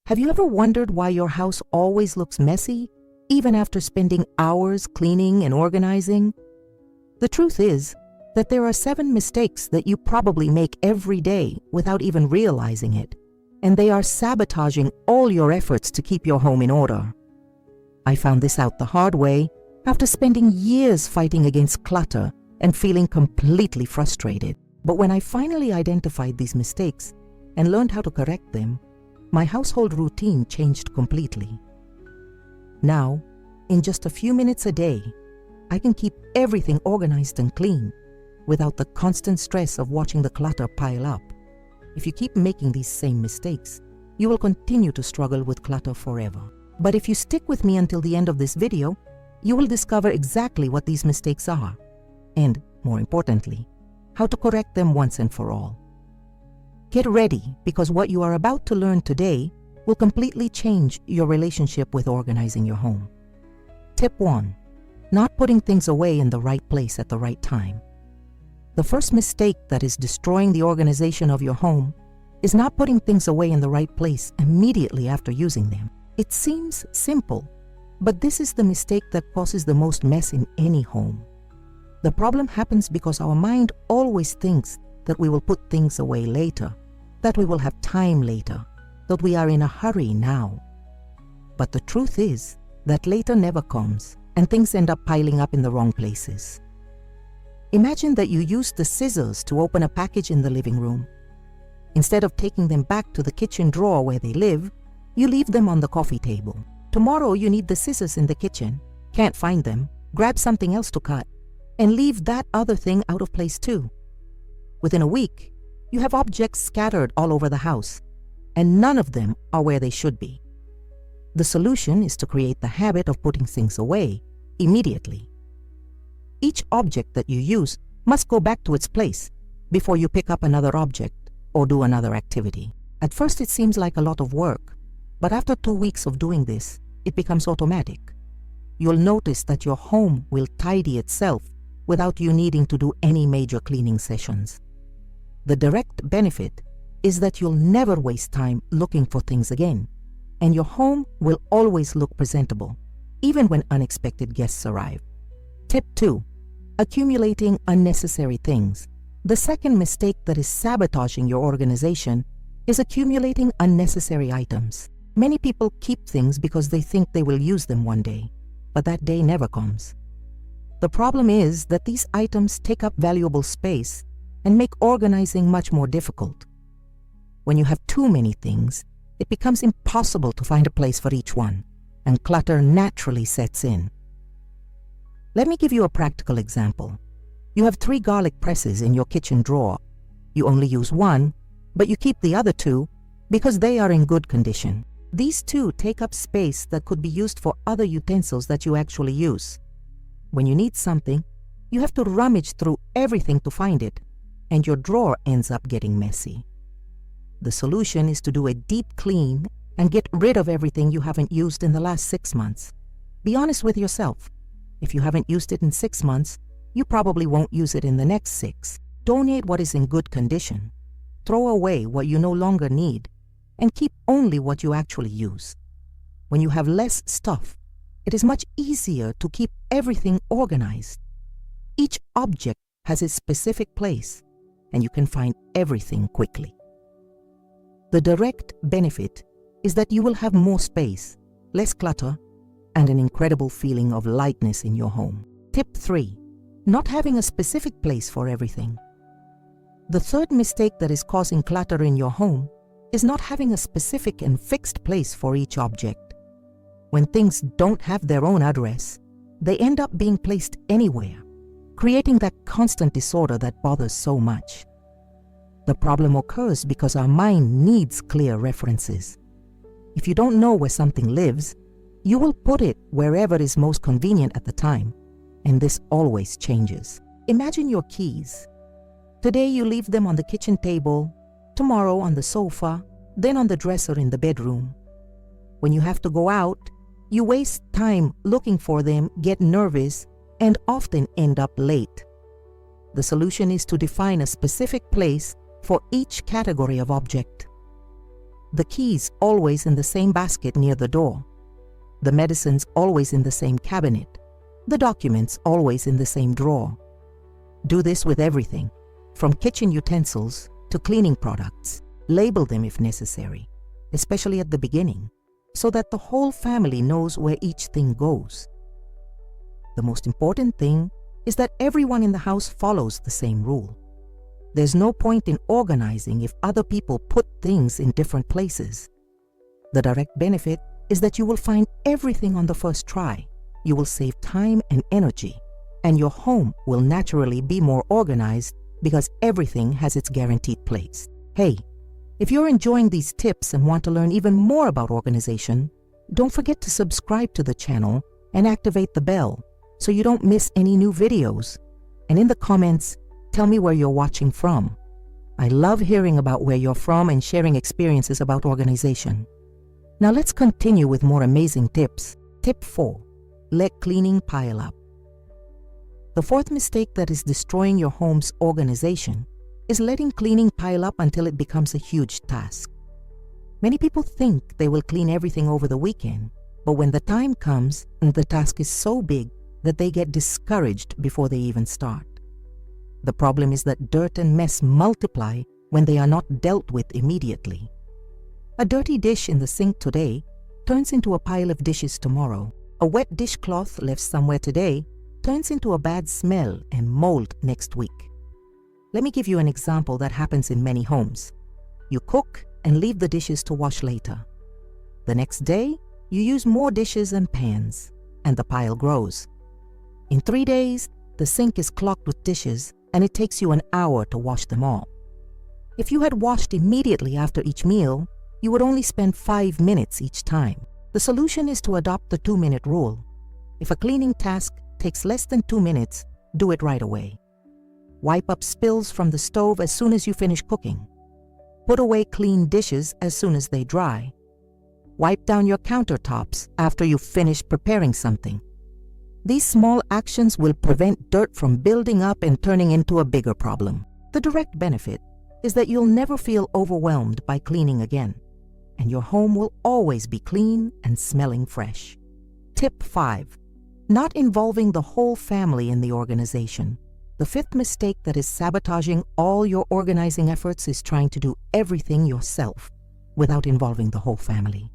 Have you ever wondered why your house always looks messy, even after spending hours cleaning and organizing? The truth is that there are 7 mistakes that you probably make every day without even realizing it, and they are sabotaging all your efforts to keep your home in order. I found this out the hard way after spending years fighting against clutter and feeling completely frustrated. But when I finally identified these mistakes and learned how to correct them, my household routine changed completely. Now, in just a few minutes a day, I can keep everything organized and clean without the constant stress of watching the clutter pile up. If you keep making these same mistakes, you will continue to struggle with clutter forever. But if you stick with me until the end of this video, you will discover exactly what these mistakes are, and, more importantly, how to correct them once and for all. Get ready, because what you are about to learn today will completely change your relationship with organizing your home. Tip 1. Not putting things away in the right place at the right time. The first mistake that is destroying the organization of your home is not putting things away in the right place immediately after using them. It seems simple, but this is the mistake that causes the most mess in any home. The problem happens because our mind always thinks that we will put things away later, that we will have time later, that we are in a hurry now. But the truth is that later never comes, and things end up piling up in the wrong places. Imagine that you used the scissors to open a package in the living room. Instead of taking them back to the kitchen drawer where they live, you leave them on the coffee table. Tomorrow you need the scissors in the kitchen, can't find them, grab something else to cut, and leave that other thing out of place too. Within a week, you have objects scattered all over the house, and none of them are where they should be. The solution is to create the habit of putting things away immediately. Each object that you use must go back to its place before you pick up another object or do another activity. At first it seems like a lot of work, but after 2 weeks of doing this, it becomes automatic. You'll notice that your home will tidy itself without you needing to do any major cleaning sessions. The direct benefit is that you'll never waste time looking for things again, and your home will always look presentable, even when unexpected guests arrive. Tip 2. Accumulating unnecessary things. The second mistake that is sabotaging your organization is accumulating unnecessary items. Many people keep things because they think they will use them one day, but that day never comes. The problem is that these items take up valuable space and make organizing much more difficult. When you have too many things, it becomes impossible to find a place for each one, and clutter naturally sets in. Let me give you a practical example. You have 3 garlic presses in your kitchen drawer. You only use one, but you keep the other 2 because they are in good condition. These 2 take up space that could be used for other utensils that you actually use. When you need something, you have to rummage through everything to find it, and your drawer ends up getting messy. The solution is to do a deep clean and get rid of everything you haven't used in the last 6 months. Be honest with yourself. If you haven't used it in 6 months, you probably won't use it in the next 6. Donate what is in good condition. Throw away what you no longer need, and keep only what you actually use. When you have less stuff, it is much easier to keep everything organized. Each object has its specific place, and you can find everything quickly. The direct benefit is that you will have more space, less clutter, and an incredible feeling of lightness in your home. Tip 3. Not having a specific place for everything. The third mistake that is causing clutter in your home is not having a specific and fixed place for each object. When things don't have their own address, they end up being placed anywhere, creating that constant disorder that bothers so much. The problem occurs because our mind needs clear references. If you don't know where something lives, you will put it wherever is most convenient at the time, and this always changes. Imagine your keys. Today you leave them on the kitchen table, tomorrow on the sofa, then on the dresser in the bedroom. When you have to go out, you waste time looking for them, get nervous, and often end up late. The solution is to define a specific place for each category of object. The keys always in the same basket near the door. The medicines always in the same cabinet. The documents always in the same drawer. Do this with everything, from kitchen utensils to cleaning products. Label them if necessary, especially at the beginning, so that the whole family knows where each thing goes. The most important thing is that everyone in the house follows the same rule. There's no point in organizing if other people put things in different places. The direct benefit is that you will find everything on the first try. You will save time and energy, and your home will naturally be more organized because everything has its guaranteed place. Hey, if you're enjoying these tips and want to learn even more about organization, don't forget to subscribe to the channel and activate the bell so you don't miss any new videos. And in the comments, tell me where you're watching from. I love hearing about where you're from and sharing experiences about organization. Now let's continue with more amazing tips. Tip 4. Let cleaning pile up. The fourth mistake that is destroying your home's organization is letting cleaning pile up until it becomes a huge task. Many people think they will clean everything over the weekend, but when the time comes, the task is so big that they get discouraged before they even start. The problem is that dirt and mess multiply when they are not dealt with immediately. A dirty dish in the sink today turns into a pile of dishes tomorrow. A wet dishcloth left somewhere today turns into a bad smell and mold next week. Let me give you an example that happens in many homes. You cook and leave the dishes to wash later. The next day, you use more dishes and pans, and the pile grows. In 3 days, the sink is clogged with dishes, and it takes you an hour to wash them all. If you had washed immediately after each meal, you would only spend 5 minutes each time. The solution is to adopt the 2-minute rule. If a cleaning task takes less than 2 minutes, do it right away. Wipe up spills from the stove as soon as you finish cooking. Put away clean dishes as soon as they dry. Wipe down your countertops after you've finished preparing something. These small actions will prevent dirt from building up and turning into a bigger problem. The direct benefit is that you'll never feel overwhelmed by cleaning again, and your home will always be clean and smelling fresh. Tip 5. Not involving the whole family in the organization. The fifth mistake that is sabotaging all your organizing efforts is trying to do everything yourself without involving the whole family.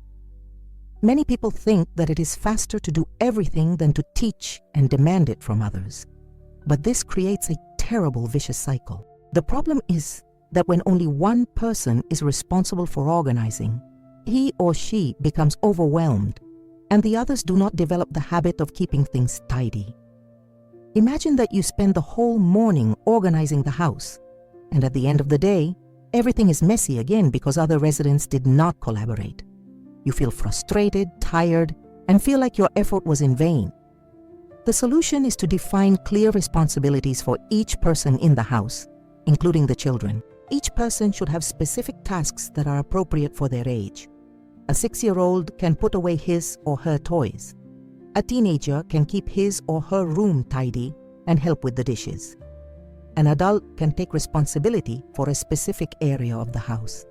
Many people think that it is faster to do everything than to teach and demand it from others. But this creates a terrible vicious cycle. The problem is that when only one person is responsible for organizing, he or she becomes overwhelmed, and the others do not develop the habit of keeping things tidy. Imagine that you spend the whole morning organizing the house, and at the end of the day, everything is messy again because other residents did not collaborate. You feel frustrated, tired, and feel like your effort was in vain. The solution is to define clear responsibilities for each person in the house, including the children. Each person should have specific tasks that are appropriate for their age. A 6-year-old can put away his or her toys. A teenager can keep his or her room tidy and help with the dishes. An adult can take responsibility for a specific area of the house.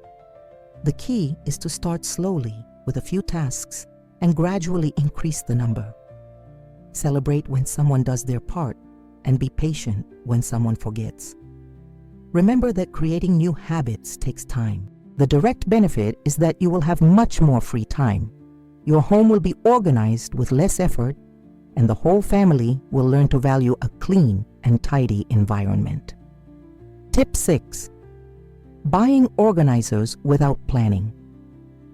The key is to start slowly with a few tasks and gradually increase the number. Celebrate when someone does their part and be patient when someone forgets. Remember that creating new habits takes time. The direct benefit is that you will have much more free time. Your home will be organized with less effort, and the whole family will learn to value a clean and tidy environment. Tip 6. Buying organizers without planning.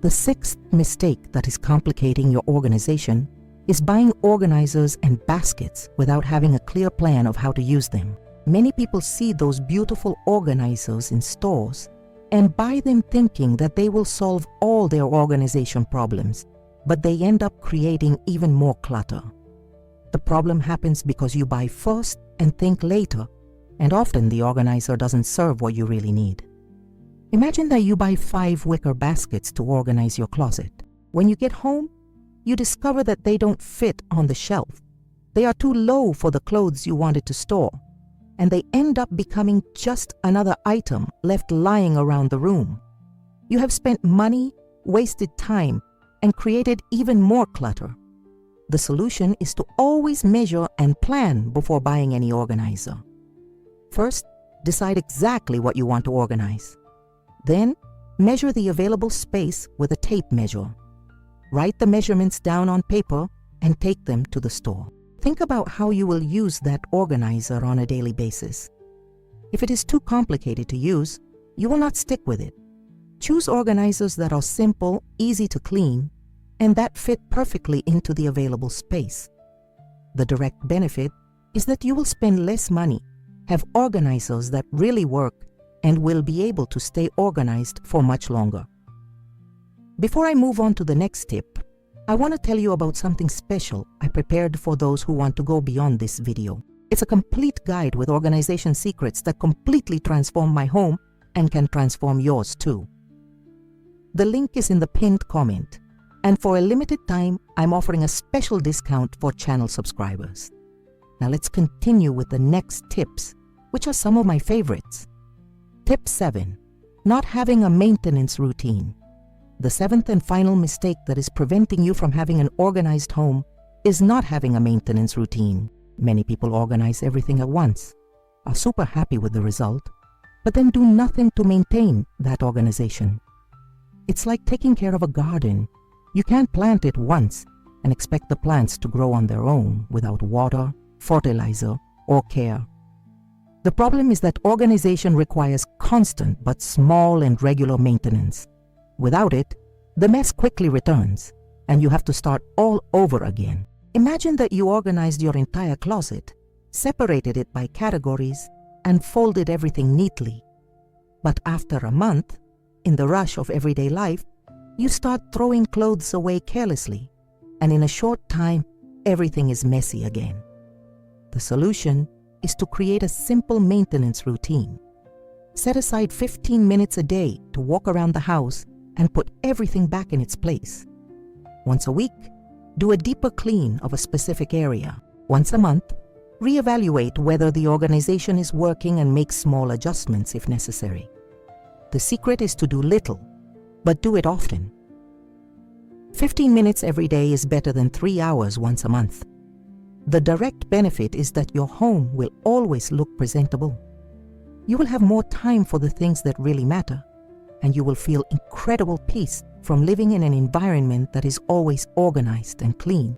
The sixth mistake that is complicating your organization is buying organizers and baskets without having a clear plan of how to use them. Many people see those beautiful organizers in stores and buy them thinking that they will solve all their organization problems, but they end up creating even more clutter. The problem happens because you buy first and think later, and often the organizer doesn't serve what you really need. Imagine that you buy 5 wicker baskets to organize your closet. When you get home, you discover that they don't fit on the shelf. They are too low for the clothes you wanted to store, and they end up becoming just another item left lying around the room. You have spent money wasted time, and created even more clutter. The solution is to always measure and plan before buying any organizer. First, decide exactly what you want to organize. Then, measure the available space with a tape measure. Write the measurements down on paper and take them to the store. Think about how you will use that organizer on a daily basis. If it is too complicated to use, you will not stick with it. Choose organizers that are simple, easy to clean, and that fit perfectly into the available space. The direct benefit is that you will spend less money, have organizers that really work, and will be able to stay organized for much longer. Before I move on to the next tip, I want to tell you about something special I prepared for those who want to go beyond this video. It's a complete guide with organization secrets that completely transform my home and can transform yours too. The link is in the pinned comment, and for a limited time, I'm offering a special discount for channel subscribers. Now let's continue with the next tips, which are some of my favorites. Tip 7. Not having a maintenance routine. The seventh and final mistake that is preventing you from having an organized home is not having a maintenance routine. Many people organize everything at once, are super happy with the result, but then do nothing to maintain that organization. It's like taking care of a garden. You can't plant it once and expect the plants to grow on their own without water, fertilizer, or care. The problem is that organization requires constant but small and regular maintenance. Without it, the mess quickly returns, and you have to start all over again. Imagine that you organized your entire closet, separated it by categories, and folded everything neatly. But after a month, in the rush of everyday life, you start throwing clothes away carelessly, and in a short time, everything is messy again. The solution is to create a simple maintenance routine. Set aside 15 minutes a day to walk around the house and put everything back in its place. Once a week, do a deeper clean of a specific area. Once a month, reevaluate whether the organization is working and make small adjustments if necessary. The secret is to do little, but do it often. 15 minutes every day is better than 3 hours once a month. The direct benefit is that your home will always look presentable. You will have more time for the things that really matter, and you will feel incredible peace from living in an environment that is always organized and clean.